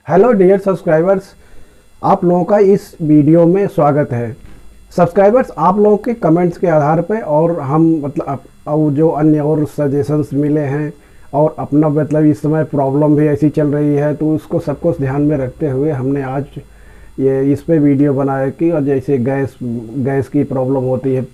Hello dear subscribers, आप लोगों का इस वीडियो में स्वागत है। सब्सक्राइबर्स, आप लोगों के कमेंट्स के आधार पे और हम और जो अन्य और सजेशंस मिले हैं और अपना इस समय प्रॉब्लम भी ऐसी चल रही है, तो उसको सबको ध्यान में रखते हुए हमने आज ये इस पे वीडियो बनाया कि और जैसे गैस की प्रॉब्लम होती है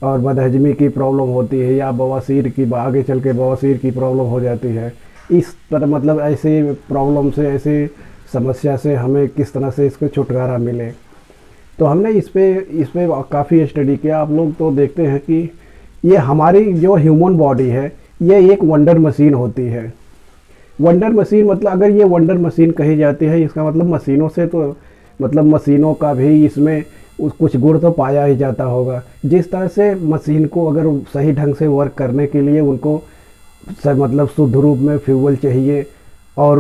और बदहजमी की प्रॉब्लम होती है या बवासीर की आगे चल के बवासीर की प्रॉब्लम हो जाती है। इस तरह ऐसे प्रॉब्लम से ऐसे समस्या से हमें किस तरह से इसको छुटकारा मिले, तो हमने इस पे काफ़ी स्टडी किया। आप लोग तो देखते हैं कि ये हमारी जो ह्यूमन बॉडी है ये एक वंडर मशीन होती है। वंडर मशीन अगर ये वंडर मशीन कही जाती है, इसका मशीनों से तो मशीनों का भी इसमें कुछ गुण तो पाया ही जाता होगा। जिस तरह से मशीन को अगर सही ढंग से वर्क करने के लिए उनको शुद्ध रूप में फ्यूल चाहिए और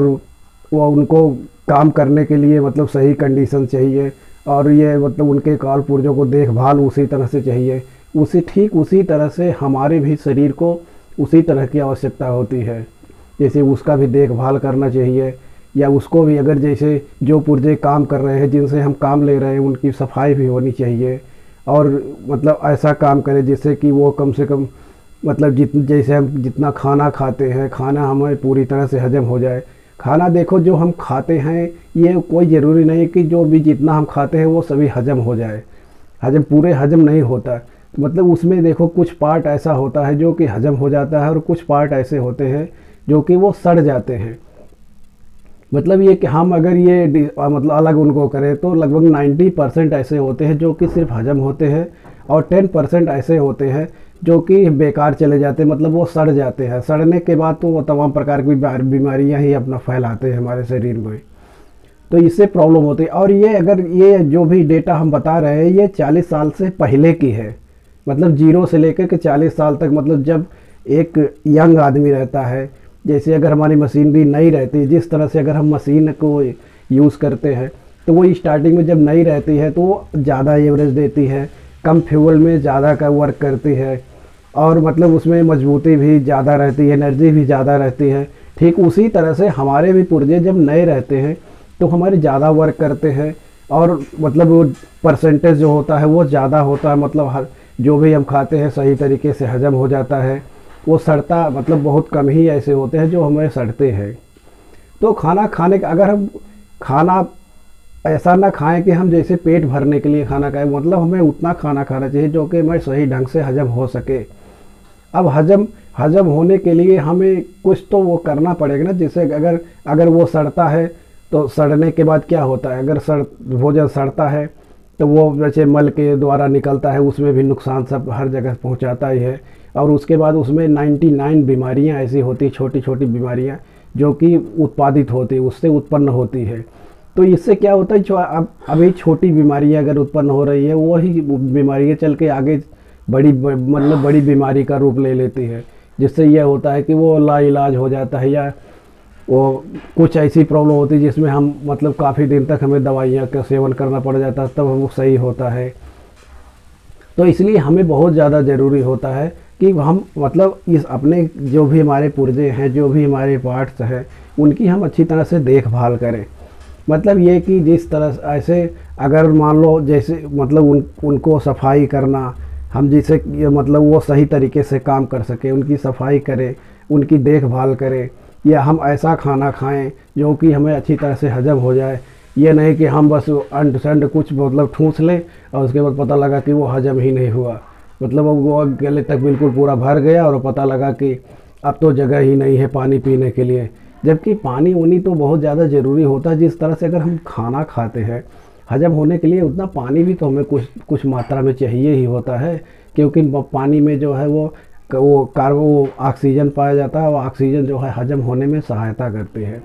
वो उनको काम करने के लिए सही कंडीशन चाहिए और ये उनके काल पुर्जों को देखभाल उसी तरह से चाहिए। उसी तरह से हमारे भी शरीर को उसी तरह की आवश्यकता होती है। जैसे उसका भी देखभाल करना चाहिए या उसको भी अगर जैसे जो पुर्जे काम कर रहे हैं, जिनसे हम काम ले रहे हैं, उनकी सफाई भी होनी चाहिए और ऐसा काम करें जिससे कि वो कम से कम जैसे हम जितना खाना खाते हैं, खाना हमें पूरी तरह से हजम हो जाए। खाना देखो जो हम खाते हैं ये कोई ज़रूरी नहीं कि जो भी जितना हम खाते हैं वो सभी हजम हो जाए। पूरे हजम नहीं होता। उसमें देखो कुछ पार्ट ऐसा होता है जो कि हजम हो जाता है और कुछ पार्ट ऐसे होते हैं जो कि वो सड़ जाते हैं। ये कि हम अगर ये अलग उनको करें तो लगभग 90% ऐसे होते हैं जो कि सिर्फ हजम होते हैं और 10% ऐसे होते हैं जो कि बेकार चले जाते हैं, वो सड़ जाते हैं। सड़ने के बाद तो वो तमाम प्रकार की बीमारियां ही अपना फैलाते हैं हमारे शरीर में, तो इससे प्रॉब्लम होती है। और ये जो भी डेटा हम बता रहे हैं ये 40 साल से पहले की है। 0 से लेकर के 40 साल तक जब एक यंग आदमी रहता है, जैसे अगर हमारी मशीनरी नई रहती है, जिस तरह से अगर हम मशीन को यूज़ करते हैं तो वो स्टार्टिंग में जब नई रहती है तो वो ज़्यादा एवरेज देती है, कम फ्यूल में ज़्यादा का वर्क करती है और उसमें मजबूती भी ज़्यादा रहती है, एनर्जी भी ज़्यादा रहती है। ठीक उसी तरह से हमारे भी पुर्जे जब नए रहते हैं तो हमारे ज़्यादा वर्क करते हैं और वो परसेंटेज जो होता है वो ज़्यादा होता है। हर जो भी हम खाते हैं सही तरीके से हजम हो जाता है। वो सड़ता बहुत कम ही ऐसे होते हैं जो हमें सड़ते हैं। तो खाना खाने का अगर हम खाना ऐसा ना खाएं कि हम जैसे पेट भरने के लिए खाना खाएं, हमें उतना खाना खाना चाहिए जो कि हमें सही ढंग से हजम हो सके। अब हजम होने के लिए हमें कुछ तो वो करना पड़ेगा ना। जैसे अगर वो सड़ता है तो सड़ने के बाद क्या होता है, अगर भोजन सड़ता है तो वो जैसे मल के द्वारा निकलता है, उसमें भी नुकसान सब हर जगह पहुंचाता ही है। और उसके बाद उसमें 99 बीमारियां ऐसी होती, छोटी छोटी बीमारियां जो कि उत्पादित होती, उससे उत्पन्न होती है। तो इससे क्या होता है, अभी छोटी बीमारियां अगर उत्पन्न हो रही है वही बीमारियां चल के आगे बड़ी बीमारी का रूप ले लेती है, जिससे यह होता है कि वो लाइलाज हो जाता है या वो कुछ ऐसी प्रॉब्लम होती है जिसमें हम काफ़ी दिन तक हमें दवाइयाँ का सेवन करना पड़ जाता है, तब वो सही होता है। तो इसलिए हमें बहुत ज़्यादा ज़रूरी होता है कि हम इस अपने जो भी हमारे पुर्जे हैं, जो भी हमारे पार्ट्स हैं, उनकी हम अच्छी तरह से देखभाल करें। ये कि जिस तरह ऐसे अगर मान लो जैसे उनको सफाई करना, हम जिसे वो सही तरीके से काम कर सके, उनकी सफाई करें, उनकी देखभाल करें, या हम ऐसा खाना खाएं जो कि हमें अच्छी तरह से हजम हो जाए। ये नहीं कि हम बस अंड संड कुछ ठूंस लें और उसके बाद पता लगा कि वो हजम ही नहीं हुआ, वो गले तक बिल्कुल पूरा भर गया और पता लगा कि अब तो जगह ही नहीं है पानी पीने के लिए। जबकि पानी उनी तो बहुत ज़्यादा ज़रूरी होता है। जिस तरह से अगर हम खाना खाते हैं, हजम होने के लिए उतना पानी भी तो हमें कुछ मात्रा में चाहिए ही होता है, क्योंकि पानी में जो है वो ऑक्सीजन पाया जाता है। वो ऑक्सीजन जो है हजम होने में सहायता करती है।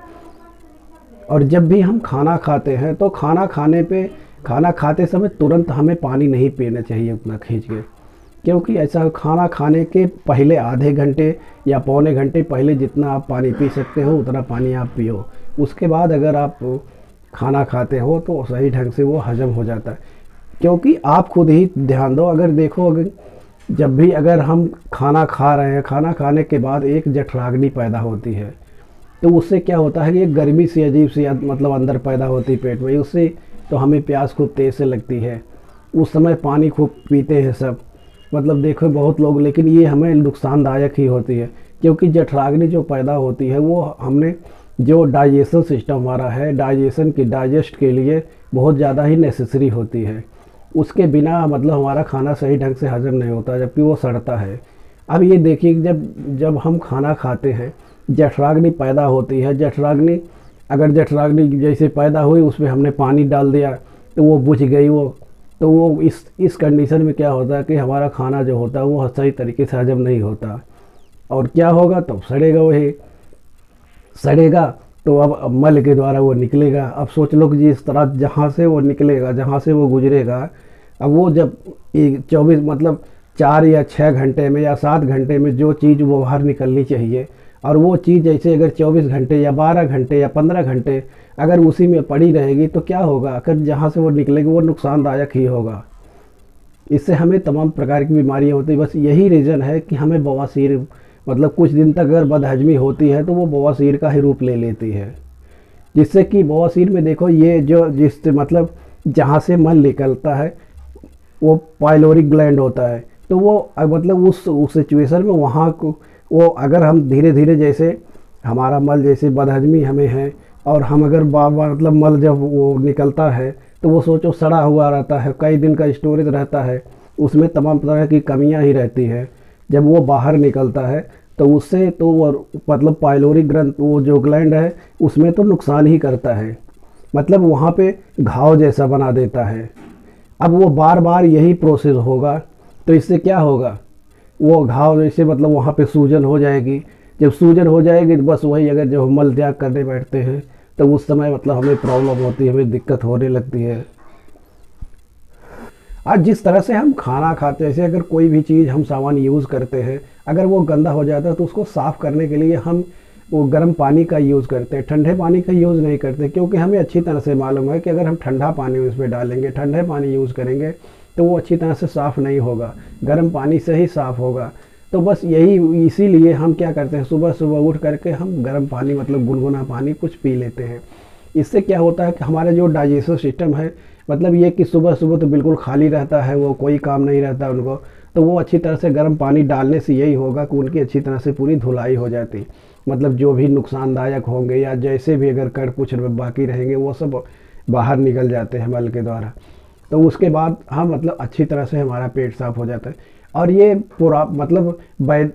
और जब भी हम खाना खाते हैं तो खाना खाते समय तुरंत हमें पानी नहीं पीना चाहिए उतना खींच के, क्योंकि ऐसा खाना खाने के पहले आधे घंटे या पौने घंटे पहले जितना आप पानी पी सकते हो उतना पानी आप पियो। उसके बाद अगर आप खाना खाते हो तो सही ढंग से वो हजम हो जाता है। क्योंकि आप खुद ही ध्यान दो, अगर जब भी अगर हम खाना खा रहे हैं, खाना खाने के बाद एक जठराग्नि पैदा होती है। तो उससे क्या होता है कि एक गर्मी सी अजीब सी मतलब अंदर पैदा होती पेट में, उससे तो हमें प्यास खूब तेज़ से लगती है। उस समय पानी खूब पीते हैं सब, मतलब देखो बहुत लोग, लेकिन ये हमें नुकसानदायक ही होती है, क्योंकि जठराग्नि जो पैदा होती है वो हमने जो डाइजेशन सिस्टम हमारा है, डाइजेशन की डाइजेस्ट के लिए बहुत ज़्यादा ही नेसेसरी होती है। उसके बिना मतलब हमारा खाना सही ढंग से हजम नहीं होता, जबकि वो सड़ता है। अब ये देखिए जब जब हम खाना खाते हैं जठराग्नि पैदा होती है। जठराग्नि अगर जठराग्नि जैसे पैदा हुई उसमें हमने पानी डाल दिया तो वो बुझ गई, वो तो वो इस कंडीशन में क्या होता है कि हमारा खाना जो होता है वो सही तरीके से हजम नहीं होता, और क्या होगा तब सड़ेगा, वही सड़ेगा तो अब मल के द्वारा वो निकलेगा। अब सोच लो कि जिस तरह जहाँ से वो निकलेगा, जहाँ से वो गुजरेगा, अब वो जब 24 मतलब 4 या 6 घंटे में या 7 घंटे में जो चीज़ वो बाहर निकलनी चाहिए, और वो चीज़ जैसे अगर 24 घंटे या 12 घंटे या 15 घंटे अगर उसी में पड़ी रहेगी तो क्या होगा, अगर जहाँ से वो निकलेगी वो नुकसानदायक ही होगा। इससे हमें तमाम प्रकार की बीमारियाँ होती हैं। बस यही रीज़न है कि हमें बवासीर मतलब कुछ दिन तक अगर बदहजमी होती है तो वो बवासीर का ही रूप ले लेती है। जिससे कि बवासीर में देखो ये जो जिस मतलब जहाँ से मल निकलता है वो पाइलोरिक ग्लैंड होता है, तो वो मतलब उस सिचुएशन में वहाँ को वो अगर हम धीरे धीरे जैसे हमारा मल जैसे बदहजमी हमें है, और हम अगर बार बार मतलब मल जब वो निकलता है तो वो सोचो सड़ा हुआ रहता है, कई दिन का स्टोरेज रहता है, उसमें तमाम तरह की कमियां ही रहती है। जब वो बाहर निकलता है तो उससे तो वो मतलब पाइलोरिक ग्रंथ वो जो ग्लैंड है उसमें तो नुकसान ही करता है, मतलब वहाँ पे घाव जैसा बना देता है। अब वो बार बार यही प्रोसेस होगा तो इससे क्या होगा, वो घाव जैसे मतलब वहाँ पे सूजन हो जाएगी। जब सूजन हो जाएगी तो बस वही अगर जब हम मल त्याग करने बैठते हैं तो उस समय मतलब हमें प्रॉब्लम होती है, हमें दिक्कत होने लगती है। आज जिस तरह से हम खाना खाते हैं, जैसे अगर कोई भी चीज़ हम सामान यूज़ करते हैं अगर वो गंदा हो जाता है तो उसको साफ़ करने के लिए हम वो गर्म पानी का यूज़ करते हैं, ठंडे पानी का यूज़ नहीं करते, क्योंकि हमें अच्छी तरह से मालूम है कि अगर हम ठंडा पानी उसमें डालेंगे, ठंडे पानी यूज़ करेंगे तो वो अच्छी तरह से साफ़ नहीं होगा, गर्म पानी से ही साफ़ होगा। तो बस यही इसीलिए हम क्या करते हैं, सुबह सुबह उठ करके हम गर्म पानी मतलब गुनगुना पानी कुछ पी लेते हैं। इससे क्या होता है कि हमारा जो डाइजेस्टिव सिस्टम है मतलब ये कि सुबह सुबह तो बिल्कुल खाली रहता है, वो कोई काम नहीं रहता उनको, तो वो अच्छी तरह से गर्म पानी डालने से यही होगा कि उनकी अच्छी तरह से पूरी धुलाई हो जाती, मतलब जो भी नुकसानदायक होंगे या जैसे भी अगर कड़ कुछ बाकी रहेंगे वो सब बाहर निकल जाते हैं मल के द्वारा। तो उसके बाद हम मतलब अच्छी तरह से हमारा पेट साफ हो जाता है। और ये पूरा मतलब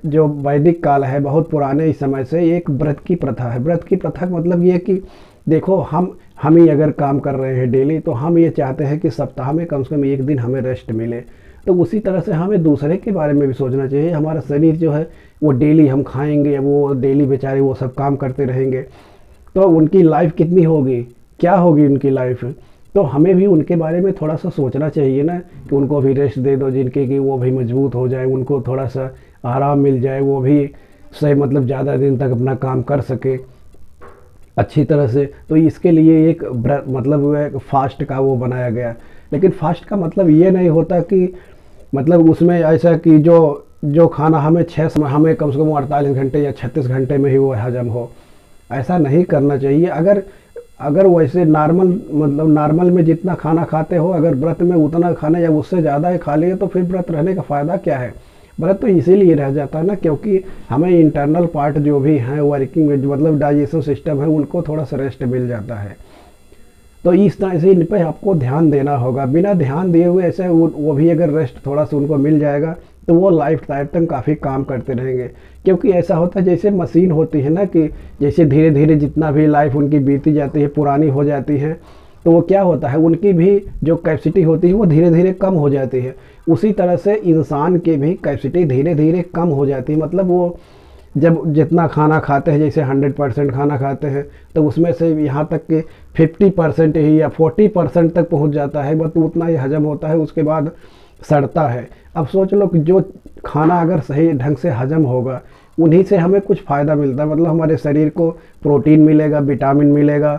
जो वैदिक काल है बहुत पुराने समय से एक व्रत की प्रथा है। व्रत की प्रथा का मतलब ये कि देखो हम ही अगर काम कर रहे हैं डेली तो हम ये चाहते हैं कि सप्ताह में कम से कम एक दिन हमें रेस्ट मिले। तो उसी तरह से हमें दूसरे के बारे में भी सोचना चाहिए। हमारा शरीर जो है वो डेली हम खाएंगे, वो डेली बेचारे वो सब काम करते रहेंगे तो उनकी लाइफ कितनी होगी, क्या होगी उनकी लाइफ। तो हमें भी उनके बारे में थोड़ा सा सोचना चाहिए ना कि उनको भी रेस्ट दे दो, जिनके कि वो भी मजबूत हो जाए, उनको थोड़ा सा आराम मिल जाए, वो भी सही मतलब ज़्यादा दिन तक अपना काम कर सके अच्छी तरह से। तो इसके लिए एक मतलब वो एक फास्ट का वो बनाया गया। लेकिन फास्ट का मतलब ये नहीं होता कि मतलब उसमें ऐसा कि जो खाना हमें हमें कम से कम 48 घंटे या 36 घंटे में ही वो हजम हो, ऐसा नहीं करना चाहिए। अगर वैसे नॉर्मल में जितना खाना खाते हो अगर व्रत में उतना खाना या उससे ज़्यादा ही खा लिए तो फिर व्रत रहने का फ़ायदा क्या है। व्रत तो इसीलिए रह जाता है ना क्योंकि हमें इंटरनल पार्ट जो भी हैं वर्किंग में मतलब डाइजेशन सिस्टम है उनको थोड़ा सा रेस्ट मिल जाता है। तो इस तरह से इन पर आपको ध्यान देना होगा। बिना ध्यान दिए हुए ऐसे वो भी अगर रेस्ट थोड़ा सा उनको मिल जाएगा तो वो लाइफ तक काफ़ी काम करते रहेंगे। क्योंकि ऐसा होता है जैसे मशीन होती है ना कि जैसे धीरे धीरे जितना भी लाइफ उनकी बीती जाती है, पुरानी हो जाती है, तो वो क्या होता है उनकी भी जो कैपेसिटी होती है वो धीरे धीरे कम हो जाती है। उसी तरह से इंसान की भी कैपेसिटी धीरे धीरे कम हो जाती है। मतलब वो जब जितना खाना खाते हैं जैसे 100% खाना खाते हैं तो उसमें से यहाँ तक कि 50% ही या 40% तक पहुँच जाता है, बस उतना ही हजम होता है, उसके बाद सड़ता है। अब सोच लो कि जो खाना अगर सही ढंग से हजम होगा उन्हीं से हमें कुछ फ़ायदा मिलता है, मतलब हमारे शरीर को प्रोटीन मिलेगा, विटामिन मिलेगा,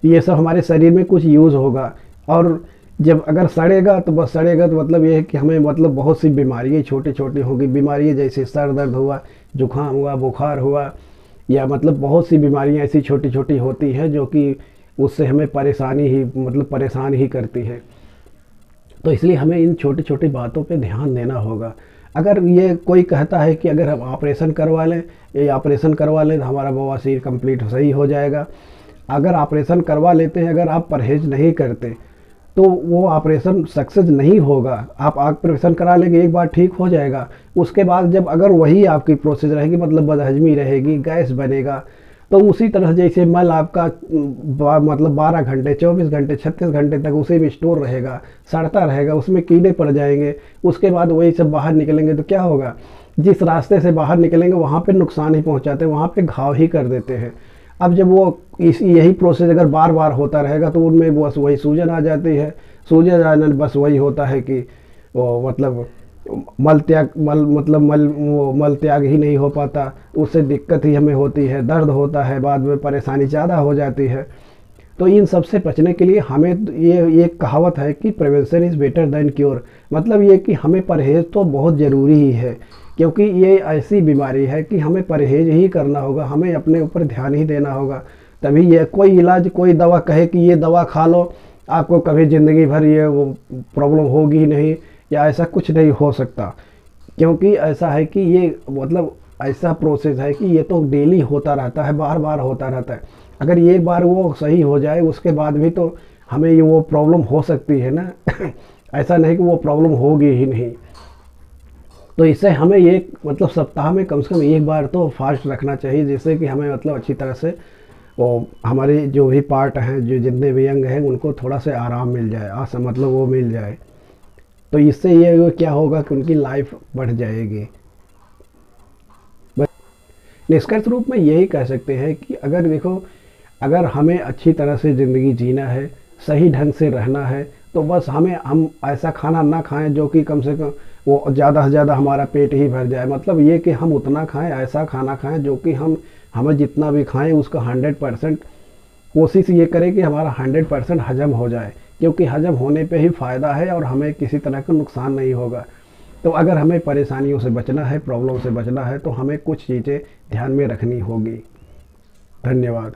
ये सब हमारे शरीर में कुछ यूज़ होगा। और जब अगर सड़ेगा तो बस सड़ेगा तो मतलब ये है कि हमें मतलब बहुत सी बीमारियाँ छोटी छोटी होगी, बीमारियाँ जैसे सर दर्द हुआ, जुकाम हुआ, बुखार हुआ, या मतलब बहुत सी बीमारियां ऐसी छोटी छोटी होती हैं जो कि उससे हमें परेशानी ही मतलब परेशान ही करती है। तो इसलिए हमें इन छोटी छोटी बातों पे ध्यान देना होगा। अगर ये कोई कहता है कि अगर हम ऑपरेशन करवा लें, ये ऑपरेशन करवा लें तो हमारा बवासीर कंप्लीट सही हो जाएगा, अगर ऑपरेशन करवा लेते हैं, अगर आप परहेज नहीं करते तो वो ऑपरेशन सक्सेस नहीं होगा। आप ऑपरेशन करा लेंगे, एक बार ठीक हो जाएगा, उसके बाद जब अगर वही आपकी प्रोसेस रहेगी, मतलब बदहजमी रहेगी, गैस बनेगा, तो उसी तरह जैसे मल आपका मतलब 12 घंटे 24 घंटे 36 घंटे तक उसी में स्टोर रहेगा, सड़ता रहेगा, उसमें कीड़े पड़ जाएंगे, उसके बाद वही सब बाहर निकलेंगे तो क्या होगा, जिस रास्ते से बाहर निकलेंगे वहाँ पे नुकसान ही पहुँचाते हैं, वहाँ पे घाव ही कर देते हैं। अब जब वो यही प्रोसेस अगर बार बार होता रहेगा तो उनमें बस वही सूजन आ जाती है। सूजन आने बस वही होता है कि वो मतलब मल त्याग मल त्याग ही नहीं हो पाता, उससे दिक्कत ही हमें होती है, दर्द होता है, बाद में परेशानी ज़्यादा हो जाती है। तो इन सब से बचने के लिए हमें ये एक कहावत है कि prevention is better than cure, मतलब ये कि हमें परहेज़ तो बहुत ज़रूरी ही है, क्योंकि ये ऐसी बीमारी है कि हमें परहेज़ ही करना होगा, हमें अपने ऊपर ध्यान ही देना होगा। तभी ये कोई इलाज कोई दवा कहे कि ये दवा खा लो आपको कभी ज़िंदगी भर ये वो प्रॉब्लम होगी ही नहीं, या ऐसा कुछ नहीं हो सकता। क्योंकि ऐसा है कि ये मतलब ऐसा प्रोसेस है कि ये तो डेली होता रहता है, बार बार होता रहता है। अगर ये बार वो सही हो जाए उसके बाद भी तो हमें ये वो प्रॉब्लम हो सकती है ना ऐसा नहीं कि वो प्रॉब्लम होगी ही नहीं। तो इससे हमें ये मतलब सप्ताह में कम से कम एक बार तो फास्ट रखना चाहिए, जिससे कि हमें मतलब अच्छी तरह से वो हमारे जो भी पार्ट हैं, जो जितने भी अंग हैं, उनको थोड़ा से आराम मिल जाए, मतलब वो मिल जाए। तो इससे ये क्या होगा कि उनकी लाइफ बढ़ जाएगी। निष्कर्ष रूप में यही कह सकते हैं कि अगर देखो, अगर हमें अच्छी तरह से ज़िंदगी जीना है, सही ढंग से रहना है, तो बस हम ऐसा खाना ना खाएं जो कि कम से कम वो ज़्यादा से ज़्यादा हमारा पेट ही भर जाए। मतलब ये कि हम उतना खाएं, ऐसा खाना खाएं जो कि हमें जितना भी खाएं उसका 100% कोशिश ये करें कि हमारा 100% हजम हो जाए, क्योंकि हजम होने पे ही फ़ायदा है और हमें किसी तरह का नुकसान नहीं होगा। तो अगर हमें परेशानियों से बचना है, प्रॉब्लम से बचना है, तो हमें कुछ चीज़ें ध्यान में रखनी होगी। धन्यवाद।